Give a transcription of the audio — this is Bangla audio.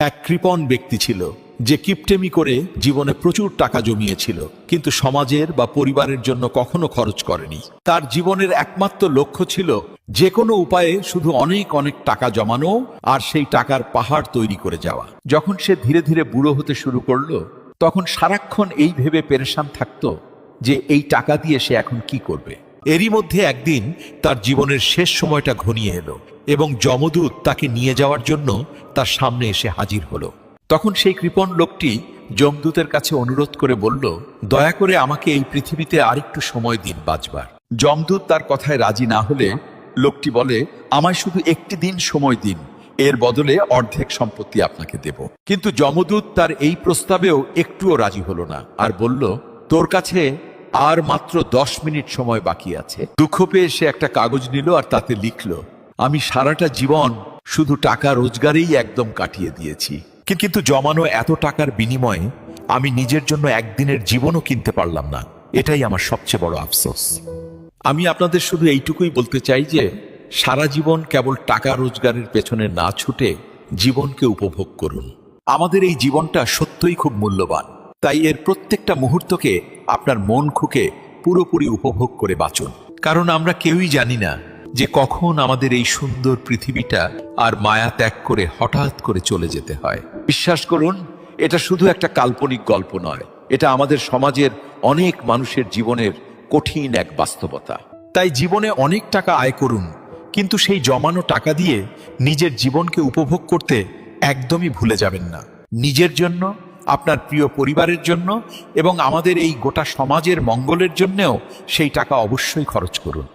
এক কৃপণ ব্যক্তি ছিল যে কিপটেমি করে জীবনে প্রচুর টাকা জমিয়েছিল, কিন্তু সমাজের বা পরিবারের জন্য কখনো খরচ করেনি। তার জীবনের একমাত্র লক্ষ্য ছিল যে কোনো উপায়ে শুধু অনেক অনেক টাকা জমানো আর সেই টাকার পাহাড় তৈরি করে যাওয়া। যখন সে ধীরে ধীরে বুড়ো হতে শুরু করলো, তখন সারাক্ষণ এই ভেবে পেরেশান থাকতো যে এই টাকা দিয়ে সে এখন কি করবে। এরই মধ্যে একদিন তার জীবনের শেষ সময়টা ঘনিয়ে এলো এবং যমদূত তাকে নিয়ে যাওয়ার জন্য তার সামনে এসে হাজির হলো। তখন সেই কৃপণ লোকটি যমদূতের কাছে অনুরোধ করে বলল, দয়া করে আমাকে এই পৃথিবীতে আরেকটু সময় দিন বাঁচবার। যমদূত তার কথায় রাজি না হলে লোকটি বলে, আমায় শুধু একটি দিন সময় দিন, এর বদলে অর্ধেক সম্পত্তি আপনাকে দেব। কিন্তু যমদূত তার এই প্রস্তাবেও একটুও রাজি হলো না আর বলল, তোর কাছে আর মাত্র 10 মিনিট সময় বাকি আছে। দুঃখ পেয়ে সে একটা কাগজ নিল আর তাতে লিখল, আমি সারাটা জীবন শুধু টাকা রোজগারেই একদম কাটিয়ে দিয়েছি, কিন্তু জমানো এত টাকার বিনিময়ে আমি নিজের জন্য একদিনের জীবনও কিনতে পারলাম না। এটাই আমার সবচেয়ে বড় আফসোস। আমি আপনাদের শুধু এইটুকুই বলতে চাই যে সারা জীবন কেবল টাকা রোজগারের পেছনে না ছুটে জীবনকে উপভোগ করুন। আমাদের এই জীবনটা সত্যই খুব মূল্যবান, তাই এর প্রত্যেকটা মুহূর্তকে আপনার মন খুকে পুরোপুরি উপভোগ করে বাঁচুন। কারণ আমরা কেউই জানি না যে কখন আমাদের এই সুন্দর পৃথিবীটা আর মায়া ত্যাগ করে হঠাৎ করে চলে যেতে হয়। বিশ্বাস করুন, এটা শুধু একটা কাল্পনিক গল্প নয়, এটা আমাদের সমাজের অনেক মানুষের জীবনের কঠিন এক বাস্তবতা। তাই জীবনে অনেক টাকা আয় করুন, কিন্তু সেই জমানো টাকা দিয়ে নিজের জীবনকে উপভোগ করতে একদমই ভুলে যাবেন না। নিজের জন্য, আপনার প্রিয় পরিবারের জন্য এবং আমাদের এই গোটা সমাজের মঙ্গলের জন্যও সেই টাকা অবশ্যই খরচ করুন।